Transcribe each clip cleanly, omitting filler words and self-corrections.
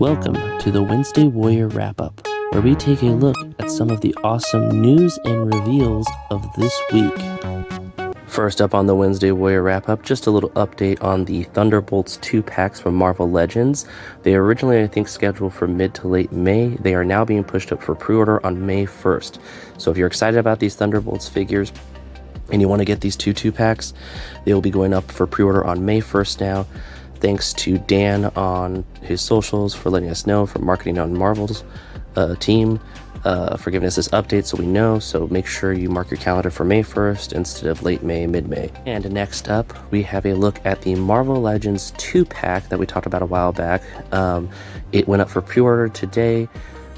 Welcome to the Wednesday Warrior Wrap-Up, where we take a look at some of the awesome news and reveals of this week. First up on the Wednesday Warrior Wrap-Up, just a little update on the Thunderbolts 2-packs from Marvel Legends. They are originally, I think, scheduled for mid to late May. They are now being pushed up for pre-order on May 1st. So if you're excited about these Thunderbolts figures and you want to get these 2-packs, they will be going up for pre-order on May 1st now. Thanks to Dan on his socials for letting us know, for marketing on Marvel's team, for giving us this update so we know. So make sure you mark your calendar for May 1st instead of late May, mid-May. And next up, we have a look at the Marvel Legends 2-pack that we talked about a while back. It went up for pre-order today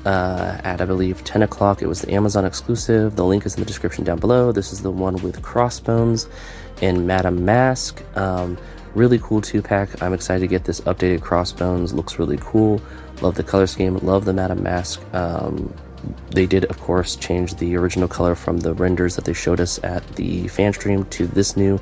at, I believe, 10 o'clock. It was the Amazon exclusive. The link is in the description down below. This is the one with Crossbones and Madame Mask. Really cool 2-pack. I'm excited to get this updated Crossbones. Looks really cool. Love the color scheme. Love the Madame Mask. They did, of course, change the original color from the renders that they showed us at the fan stream to this new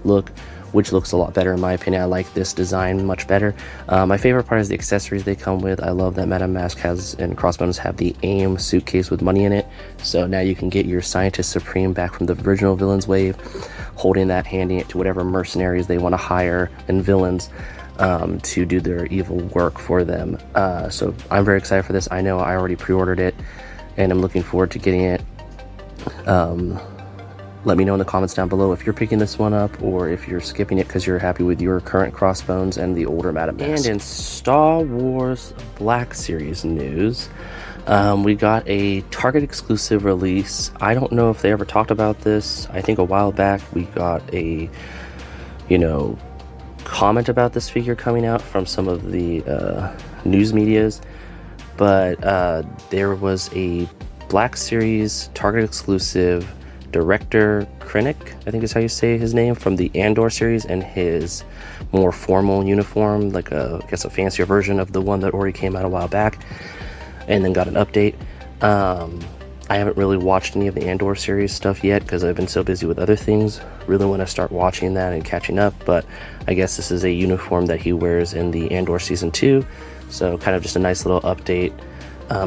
look, which looks a lot better in my opinion. I like this design much better. My favorite part is the accessories they come with. I love that Madame Mask has and Crossbones have the AIM suitcase with money in it. So now you can get your Scientist Supreme back from the original Villains wave, holding that, handing it to whatever mercenaries they want to hire and villains to do their evil work for them. So I'm very excited for this. I know I already pre-ordered it and I'm looking forward to getting it. Let me know in the comments down below if you're picking this one up or if you're skipping it because you're happy with your current Crossbones and the older Madame Mask. And in Star Wars Black Series news, we got a Target exclusive release. I don't know if they ever talked about this. I think a while back we got a, comment about this figure coming out from some of the news medias, but there was a Black Series Target exclusive director Krennic, I think is how you say his name, from the Andor series, and his more formal uniform, like I guess a fancier version of the one that already came out a while back and then got an update. I haven't really watched any of the Andor series stuff yet because I've been so busy with other things. Really want to start watching that and catching up, but I guess this is a uniform that he wears in the Andor season 2, so kind of just a nice little update.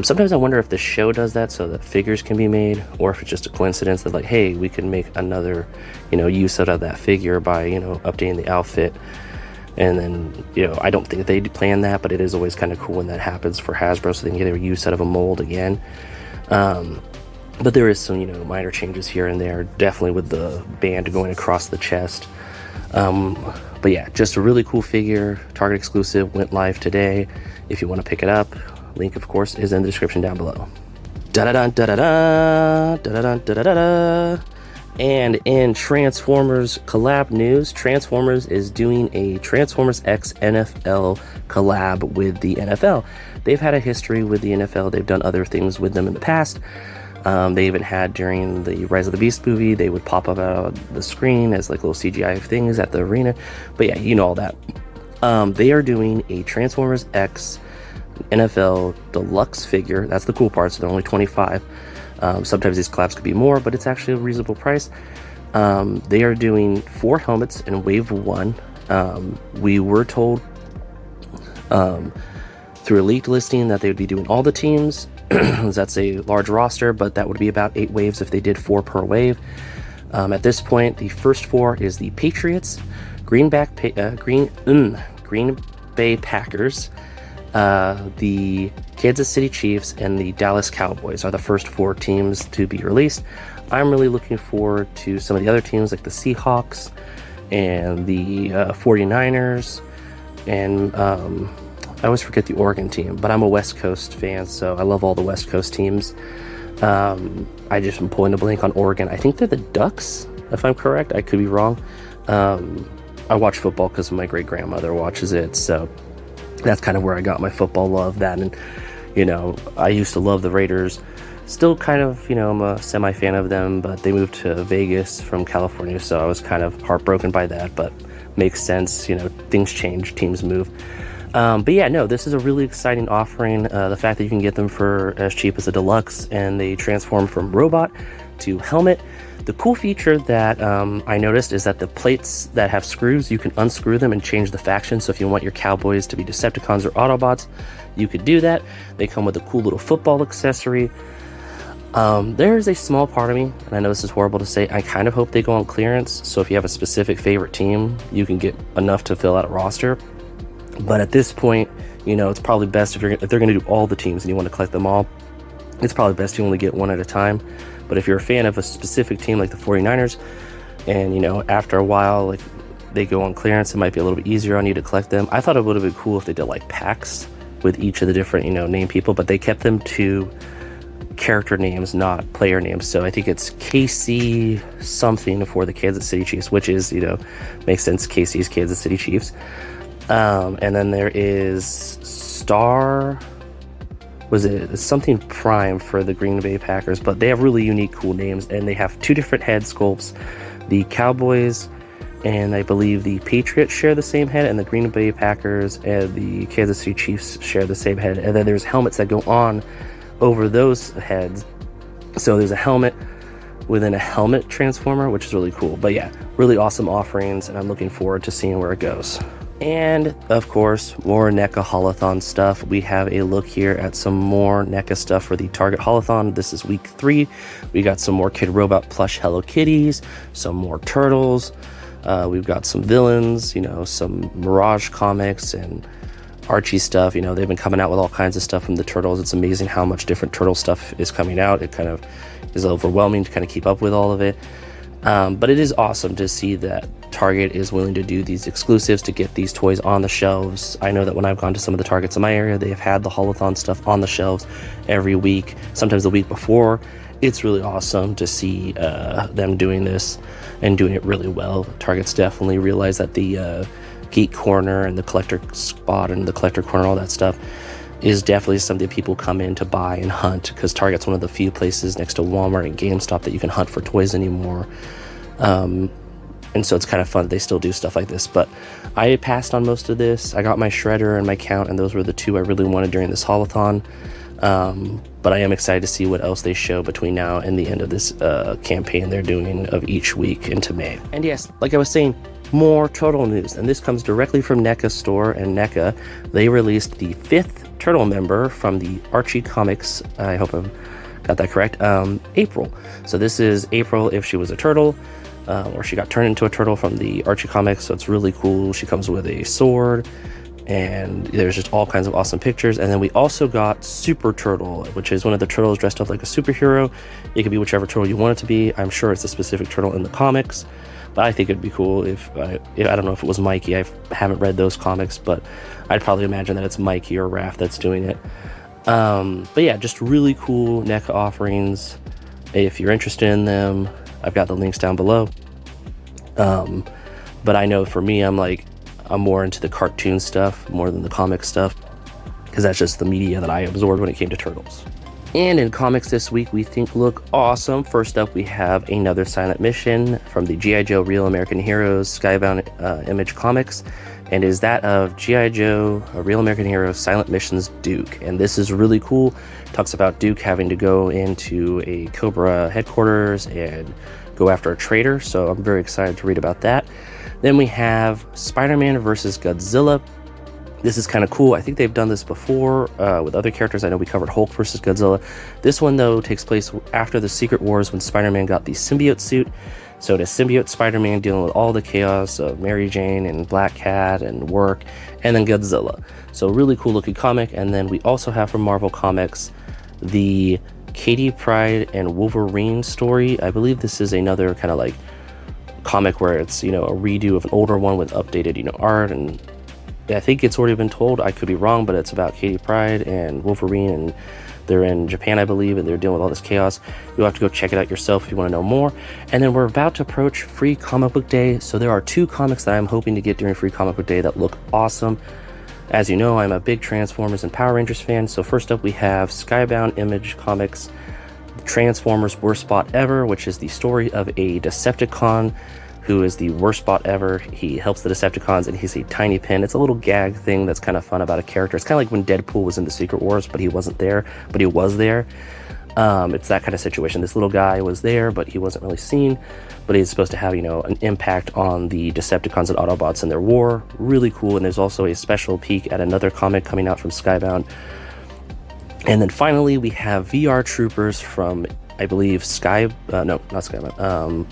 Sometimes I wonder if the show does that so that figures can be made, or if it's just a coincidence that, like, hey, we can make another, use out of that figure by, updating the outfit. And then, I don't think they plan that, but it is always kind of cool when that happens for Hasbro, so they can get a use out of a mold again. But there is some, minor changes here and there, definitely with the band going across the chest. But yeah, just a really cool figure, Target exclusive, went live today. If you want to pick it up, link, of course, is in the description down below. Da-da-da, da-da-da, da-da-da, da-da-da. And in Transformers collab news, Transformers is doing a Transformers X NFL collab with the NFL. They've had a history with the NFL. They've done other things with them in the past. They even had, during the Rise of the Beast movie, they would pop up out of the screen as like little CGI things at the arena. But yeah, all that. They are doing a Transformers X NFL deluxe figure. That's the cool part. So they're only 25. Sometimes these collabs could be more, but it's actually a reasonable price. They are doing 4 helmets in wave 1. We were told through a leaked listing that they would be doing all the teams. That's a large roster, but that would be about 8 waves if they did 4 per wave. At this point, the first 4 is the Patriots, Green Bay Packers, the Kansas City Chiefs, and the Dallas Cowboys are the first 4 teams to be released. I'm really looking forward to some of the other teams like the Seahawks and the 49ers, and I always forget the Oregon team, but I'm a West Coast fan, so I love all the West Coast teams. I just am pulling a blank on Oregon. I think they're the Ducks, if I'm correct. I could be wrong. I watch football because my great-grandmother watches it, so that's kind of where I got my football love. That, and I used to love the Raiders. Still kind of, I'm a semi-fan of them, but they moved to Vegas from California, so I was kind of heartbroken by that, but makes sense. Things change, teams move. But yeah, no, this is a really exciting offering. The fact that you can get them for as cheap as a deluxe, and they transform from robot to helmet. The cool feature that I noticed is that the plates that have screws, you can unscrew them and change the faction. So if you want your Cowboys to be Decepticons or Autobots, you could do that. They come with a cool little football accessory. There is a small part of me, and I know this is horrible to say, I kind of hope they go on clearance. So if you have a specific favorite team, you can get enough to fill out a roster. But at this point, you know, it's probably best if they're going to do all the teams and you want to collect them all, it's probably best you only get one at a time. But if you're a fan of a specific team like the 49ers, and, you know, after a while, like, they go on clearance, it might be a little bit easier on you to collect them. I thought it would have been cool if they did like packs with each of the different, you know, name people, but they kept them to character names, not player names. So I think it's KC something for the Kansas City Chiefs, which is, you know, makes sense, KC's Kansas City Chiefs. And then there is something Prime for the Green Bay Packers, but they have really unique, cool names, and they have two different head sculpts. The Cowboys and I believe the Patriots share the same head, and the Green Bay Packers and the Kansas City Chiefs share the same head. And then there's helmets that go on over those heads. So there's a helmet within a helmet transformer, which is really cool. But yeah, really awesome offerings, and I'm looking forward to seeing where it goes. And of course, more NECA Haulathon stuff. We have a look here at some more NECA stuff for the Target Haulathon. This is week 3. We got some more Kid Robot plush Hello Kitties, some more turtles. We've got some villains, you know, some Mirage comics and Archie stuff. You know, they've been coming out with all kinds of stuff from the turtles. It's amazing how much different turtle stuff is coming out. It kind of is overwhelming to kind of keep up with all of it. But it is awesome to see that Target is willing to do these exclusives to get these toys on the shelves. I know that when I've gone to some of the Targets in my area, they have had the Haulathon stuff on the shelves every week, sometimes the week before. It's really awesome to see them doing this and doing it really well. Target's definitely realized that the Geek Corner and the Collector Spot and the Collector Corner, all that stuff, is definitely something people come in to buy and hunt, because Target's one of the few places next to Walmart and GameStop that you can hunt for toys anymore. And so it's kind of fun that they still do stuff like this. But I passed on most of this. I got my Shredder and my Count, and those were the two I really wanted during this Haulathon. But I am excited to see what else they show between now and the end of this campaign they're doing of each week into May. And yes, like I was saying, more turtle news, and this comes directly from NECA store. And NECA, they released the 5th turtle member from the Archie comics. I hope I've got that correct. April. So this is April if she was a turtle, or she got turned into a turtle from the Archie comics. So it's really cool. She comes with a sword, and there's just all kinds of awesome pictures. And then we also got Super Turtle, which is one of the turtles dressed up like a superhero. It could be whichever turtle you want it to be. I'm sure it's a specific turtle in the comics, but I think it'd be cool if I don't know if it was Mikey. I haven't read those comics, but I'd probably imagine that it's Mikey or Raph that's doing it. But yeah, just really cool NECA offerings. If you're interested in them, I've got the links down below. But I know for me, I'm more into the cartoon stuff more than the comic stuff, because that's just the media that I absorbed when it came to turtles. And in comics this week, we think look awesome. First up, we have another silent mission from the G.I. Joe Real American Heroes Skybound Image Comics, and is that of G.I. Joe Real American Heroes Silent Missions Duke. And this is really cool. It talks about Duke having to go into a Cobra headquarters and go after a traitor, so I'm very excited to read about that. Then we have Spider-Man versus Godzilla. This is kind of cool. I think they've done this before with other characters. I know we covered Hulk versus Godzilla. This one, though, takes place after the Secret Wars when Spider-Man got the symbiote suit. So it is symbiote Spider-Man dealing with all the chaos of Mary Jane and Black Cat and work, and then Godzilla. So really cool looking comic. And then we also have from Marvel Comics the Katie Pryde and Wolverine story. I believe this is another kind of like comic where it's, you know, a redo of an older one with updated, you know, art. And I think it's already been told. I could be wrong, but it's about Katie Pryde and Wolverine, and they're in Japan, I believe, and they're dealing with all this chaos. You'll have to go check it out yourself if you want to know more. And then we're about to approach Free Comic Book Day, so there are 2 comics that I'm hoping to get during Free Comic Book Day that look awesome. As you know, I'm a big Transformers and Power Rangers fan, so first up we have Skybound Image Comics Transformers Worst Spot Ever, which is the story of a Decepticon who is the worst bot ever. He helps the Decepticons, and he's a tiny pin. It's a little gag thing that's kind of fun about a character. It's kind of like when Deadpool was in the Secret Wars, but he wasn't there, but he was there. It's that kind of situation. This little guy was there, but he wasn't really seen, but he's supposed to have, you know, an impact on the Decepticons and Autobots in their war. Really cool. And there's also a special peek at another comic coming out from Skybound. And then finally, we have VR Troopers from, I believe,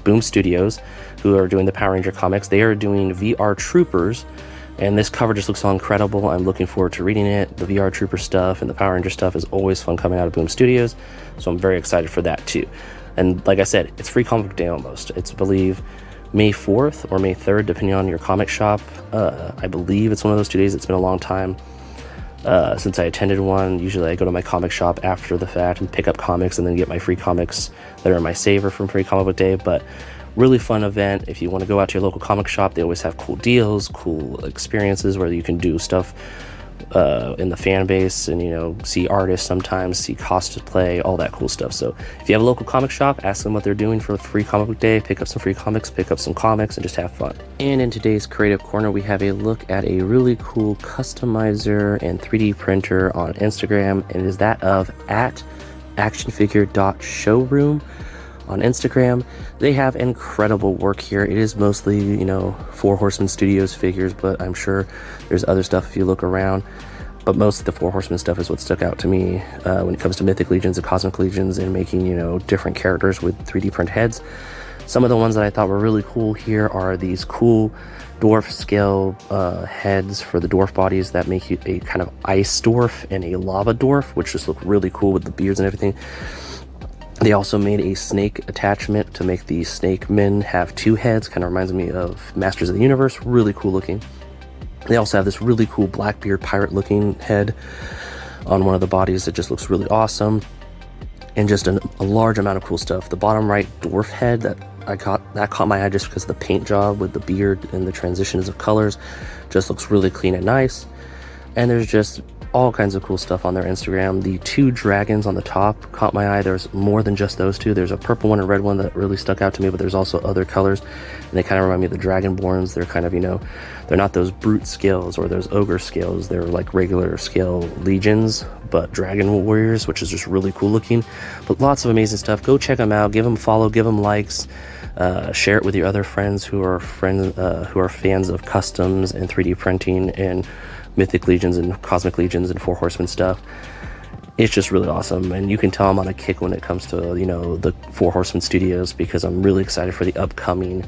Boom Studios, who are doing the Power Ranger comics. They are doing VR Troopers, and this cover just looks so incredible. I'm looking forward to reading it. The VR Trooper stuff and the Power Ranger stuff is always fun coming out of Boom Studios, so I'm very excited for that too. And like I said, it's free comic book day almost. It's, I believe, May 4th or May 3rd, depending on your comic shop. I believe it's one of those 2 days. It's been a long time since I attended one. Usually I go to my comic shop after the fact and pick up comics and then get my free comics that are in my saver from Free Comic Book Day. But really fun event. If you want to go out to your local comic shop, they always have cool deals, cool experiences where you can do stuff in the fan base and, you know, see artists sometimes, see cosplay, all that cool stuff. So if you have a local comic shop, ask them what they're doing for Free Comic Book Day, pick up some free comics, pick up some comics, and just have fun. And in today's Creative Corner, we have a look at a really cool customizer and 3D printer on Instagram, and it is that of actionfigure.showroom on Instagram. They have incredible work here. It is mostly, you know, Four Horsemen Studios figures, but I'm sure there's other stuff if you look around. But most of the Four Horsemen stuff is what stuck out to me when it comes to Mythic Legions and Cosmic Legions and making, you know, different characters with 3D print heads. Some of the ones that I thought were really cool here are these cool dwarf scale heads for the dwarf bodies that make you a kind of ice dwarf and a lava dwarf, which just look really cool with the beards and everything. They also made a snake attachment to make the snake men have 2 heads. Kind of reminds me of Masters of the Universe. Really cool looking. They also have this really cool Blackbeard pirate looking head on one of the bodies that just looks really awesome. And just a large amount of cool stuff. The bottom right dwarf head that caught my eye just because of the paint job with the beard and the transitions of colors. Just looks really clean and nice. And there's just all kinds of cool stuff on their Instagram. The 2 dragons on the top caught my eye. There's more than just those 2. There's a purple one and red one that really stuck out to me, but there's also other colors, and they kind of remind me of the Dragonborns. They're kind of, you know, they're not those brute scales or those ogre scales. They're like regular scale legions, but dragon warriors, which is just really cool looking. But lots of amazing stuff. Go check them out. Give them a follow. Give them likes. Share it with your other friends who are fans of customs and 3D printing and Mythic Legions and Cosmic Legions and Four Horsemen stuff. It's just really awesome, and you can tell I'm on a kick when it comes to, you know, the Four Horsemen Studios, because I'm really excited for the upcoming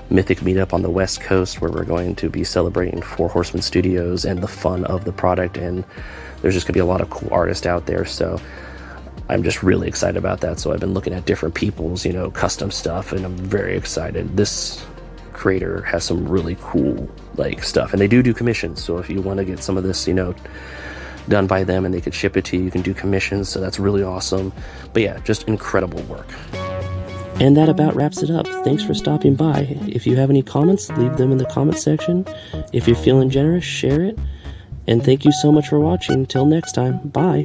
Mythic meetup on the West Coast, where we're going to be celebrating Four Horsemen Studios and the fun of the product, and there's just gonna be a lot of cool artists out there, so I'm just really excited about that. So I've been looking at different people's, you know, custom stuff, and I'm very excited. This creator has some really cool like stuff, and they do commissions, so if you want to get some of this, you know, done by them and they could ship it to you, you can do commissions, so that's really awesome. But yeah, just incredible work. And that about wraps it up. Thanks for stopping by. If you have any comments, leave them in the comment section. If you're feeling generous, share it. And thank you so much for watching. Till next time, bye.